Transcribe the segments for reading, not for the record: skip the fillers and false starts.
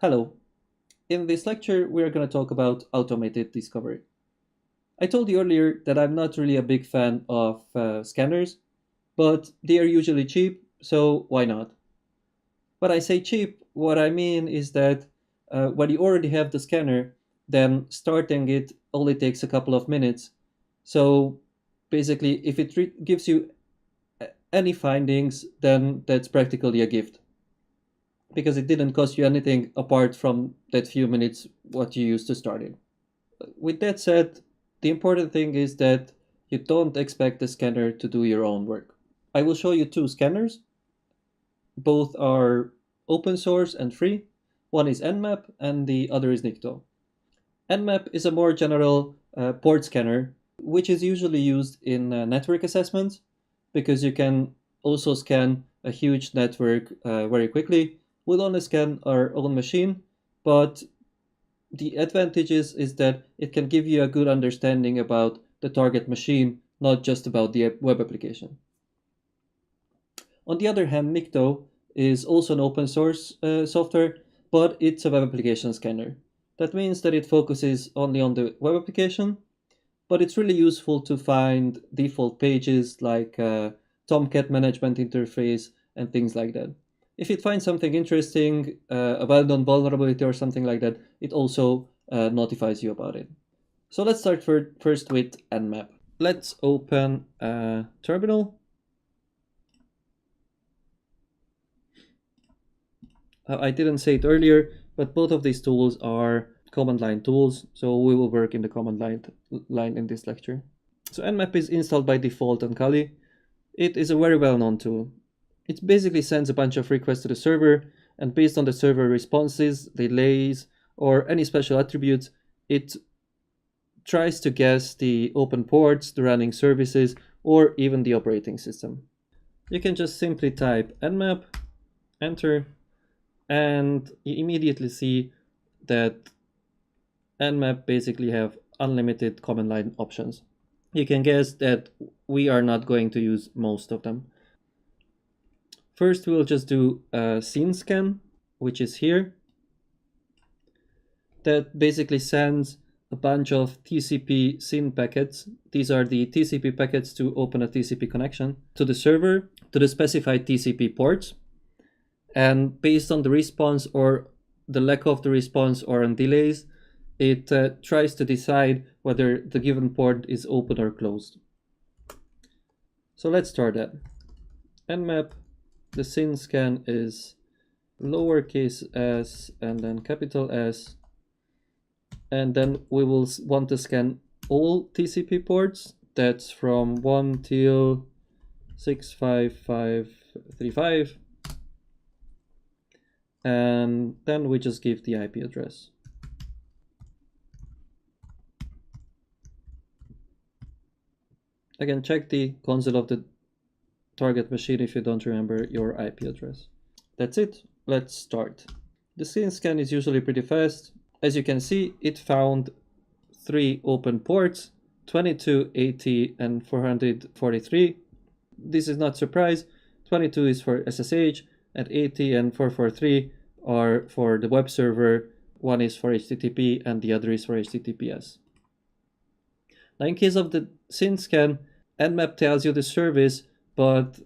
Hello. In this lecture, we are going to talk about automated discovery. I told you earlier that I'm not really a big fan of scanners, but they are usually cheap, so why not? When I say cheap, what I mean is that when you already have the scanner, then starting it only takes a couple of minutes. So basically, if it gives you any findings, then that's practically a gift because it didn't cost you anything apart from that few minutes what you used to start it. With that said, the important thing is that you don't expect the scanner to do your own work. I will show you two scanners. Both are open source and free. One is Nmap and the other is Nikto. Nmap is a more general port scanner, which is usually used in network assessments because you can also scan a huge network very quickly. We'll only scan our own machine, but the advantages is that it can give you a good understanding about the target machine, not just about the web application. On the other hand, Nikto is also an open source software, but it's a web application scanner. That means that it focuses only on the web application, but it's really useful to find default pages like Tomcat management interface and things like that. If it finds something interesting, a well-known vulnerability or something like that, it also notifies you about it. So let's start first with Nmap. Let's open a terminal. I didn't say it earlier, but both of these tools are command line tools, so we will work in the command line in this lecture. So Nmap is installed by default on Kali. It is a very well-known tool. It basically sends a bunch of requests to the server, and based on the server responses, delays, or any special attributes, it tries to guess the open ports, the running services, or even the operating system. You can just simply type nmap, enter, and you immediately see that nmap basically have unlimited command line options. You can guess that we are not going to use most of them. First, we'll just do a scene scan, which is here. That basically sends a bunch of TCP SYN packets. These are the TCP packets to open a TCP connection to the server, to the specified TCP ports. And based on the response or the lack of the response or on delays, it tries to decide whether the given port is open or closed. So let's start that. Nmap, the SYN scan is lowercase s and then capital S. And then we will want to scan all TCP ports. That's from 1 till 65535. And then we just give the IP address. Again, check the console of the target machine if you don't remember your IP address. That's it. Let's start. The scene scan is usually pretty fast. As you can see, it found 3 open ports, 22, 80, and 443. This is not surprise. 22 is for SSH, and 80 and 443 are for the web server. One is for HTTP, and the other is for HTTPS. Now, in case of the SYN scan, Nmap tells you the service, but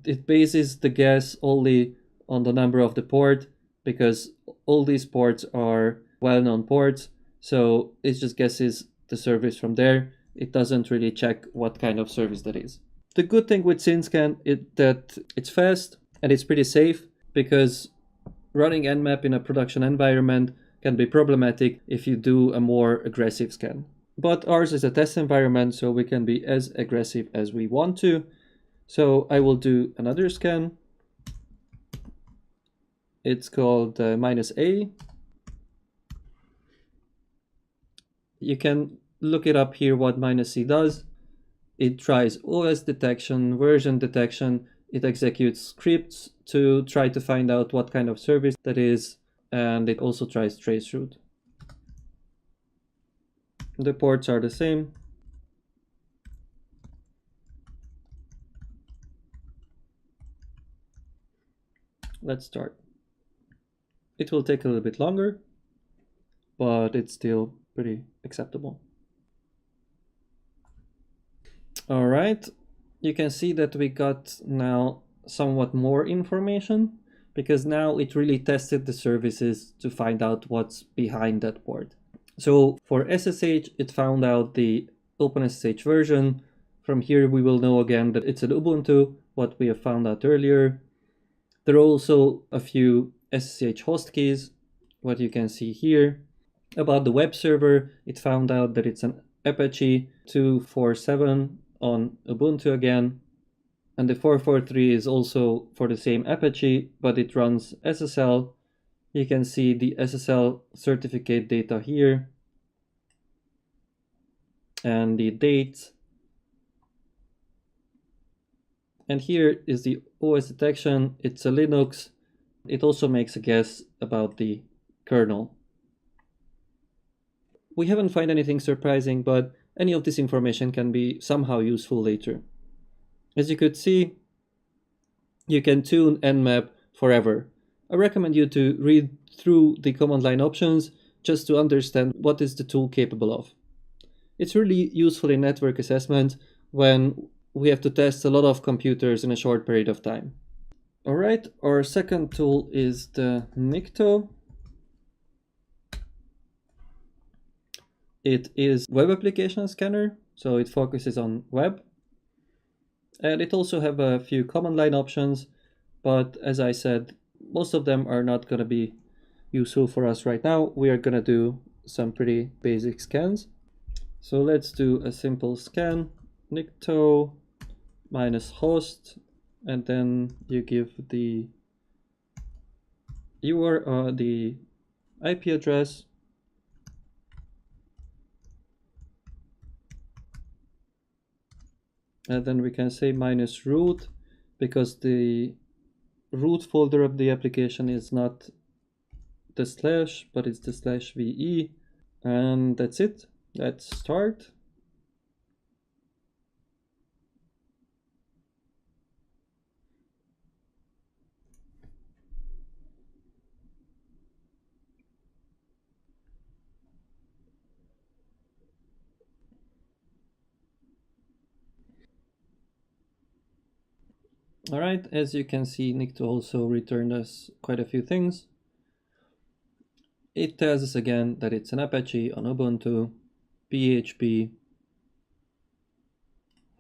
it bases the guess only on the number of the port because all these ports are well-known ports, so it just guesses the service from there. It doesn't really check what kind of service that is. The good thing with SYNSCAN is that it's fast and it's pretty safe because running Nmap in a production environment can be problematic if you do a more aggressive scan. But ours is a test environment, so we can be as aggressive as we want to. So I will do another scan. It's called -A. You can look it up here what -C does. It tries OS detection, version detection. It executes scripts to try to find out what kind of service that is. And it also tries traceroute. The ports are the same. Let's start. It will take a little bit longer, but it's still pretty acceptable. All right, you can see that we got now somewhat more information because now it really tested the services to find out what's behind that port. So for SSH, it found out the OpenSSH version. From here, we will know again that it's an Ubuntu, what we have found out earlier. There are also a few SSH host keys, what you can see here. About the web server, it found out that it's an Apache 247 on Ubuntu again. And the 443 is also for the same Apache, but it runs SSL. You can see the SSL certificate data here and the date. And here is the OS detection. It's a Linux. It also makes a guess about the kernel. We haven't found anything surprising, but any of this information can be somehow useful later. As you could see, you can tune Nmap forever. I recommend you to read through the command line options just to understand what is the tool capable of. It's really useful in network assessment when we have to test a lot of computers in a short period of time. All right, our second tool is the Nikto. It is web application scanner, so it focuses on web. And it also have a few command line options, but as I said, most of them are not going to be useful for us right now. We are going to do some pretty basic scans. So let's do a simple scan, Nikto minus host, and then you give the URL, the IP address, and then we can say minus root because the root folder of the application is not the slash, but it's the /ve, and that's it. Let's start. All right, as you can see, Nikto also returned us quite a few things. It tells us again that it's an Apache on Ubuntu, PHP.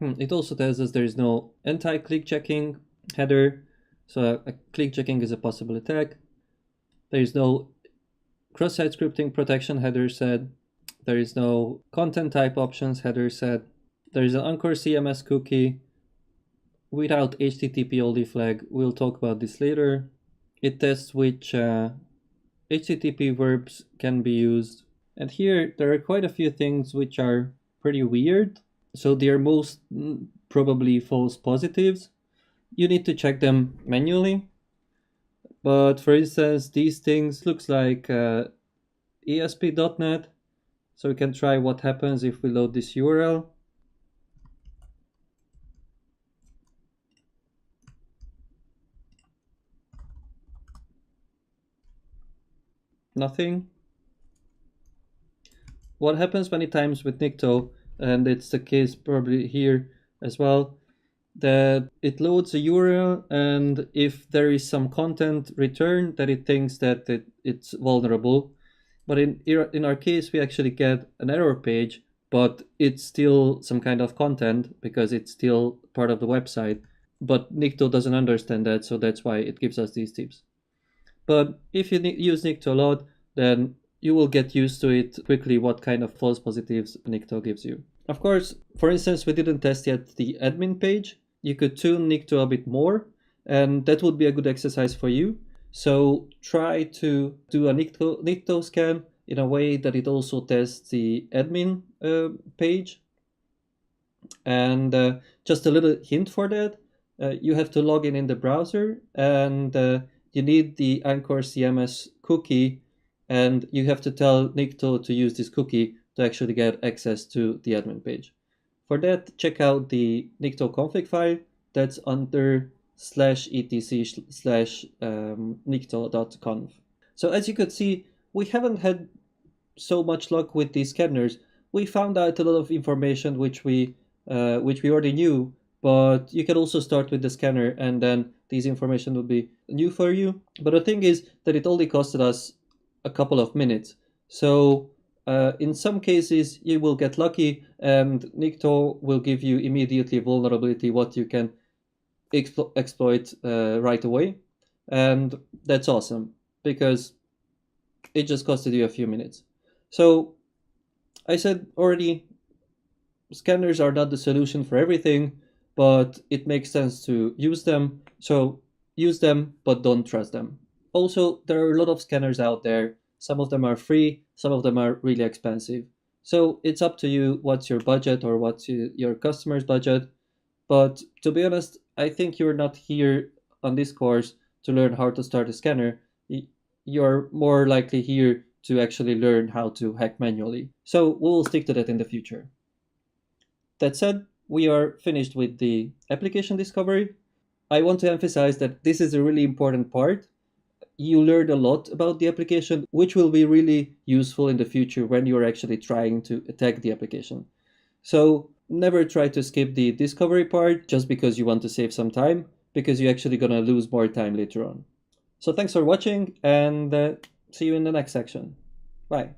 It also tells us there is no anti-click checking header, so a click checking is a possible attack. There is no cross-site scripting protection header set. There is no content type options header set. There is an Anchor CMS cookie without HTTP OLD flag. We'll talk about this later. It tests which HTTP verbs can be used. And here there are quite a few things which are pretty weird. So they are most probably false positives. You need to check them manually. But for instance, these things looks like ASP.NET. So we can try what happens if we load this URL. Nothing. What happens many times with Nikto, and it's the case probably here as well, that it loads a URL, and if there is some content returned, that it thinks that it's vulnerable. But in our case, we actually get an error page, but it's still some kind of content because it's still part of the website. But Nikto doesn't understand that, so that's why it gives us these tips. But if you use Nikto a lot, then you will get used to it quickly what kind of false positives Nikto gives you. Of course, for instance, we didn't test yet the admin page. You could tune Nikto a bit more, and that would be a good exercise for you. So try to do a Nikto scan in a way that it also tests the admin page. And just a little hint for that, you have to log in the browser, and you need the Anchor CMS cookie, and you have to tell Nikto to use this cookie to actually get access to the admin page. For that, check out the Nikto config file. That's under /etc/nikto.conf. So as you could see, we haven't had so much luck with these scanners. We found out a lot of information which we already knew, but you can also start with the scanner and then these information will be new for you. But the thing is that it only costed us a couple of minutes. So in some cases you will get lucky and Nikto will give you immediately vulnerability what you can exploit right away. And that's awesome because it just costed you a few minutes. So I said already, scanners are not the solution for everything, but it makes sense to use them. So use them, but don't trust them. Also, there are a lot of scanners out there. Some of them are free, some of them are really expensive. So it's up to you what's your budget or what's your customer's budget. But to be honest, I think you're not here on this course to learn how to start a scanner. You're more likely here to actually learn how to hack manually. So we'll stick to that in the future. That said, we are finished with the application discovery. I want to emphasize that this is a really important part. You learned a lot about the application, which will be really useful in the future when you're actually trying to attack the application. So never try to skip the discovery part just because you want to save some time, because you're actually going to lose more time later on. So thanks for watching and see you in the next section. Bye.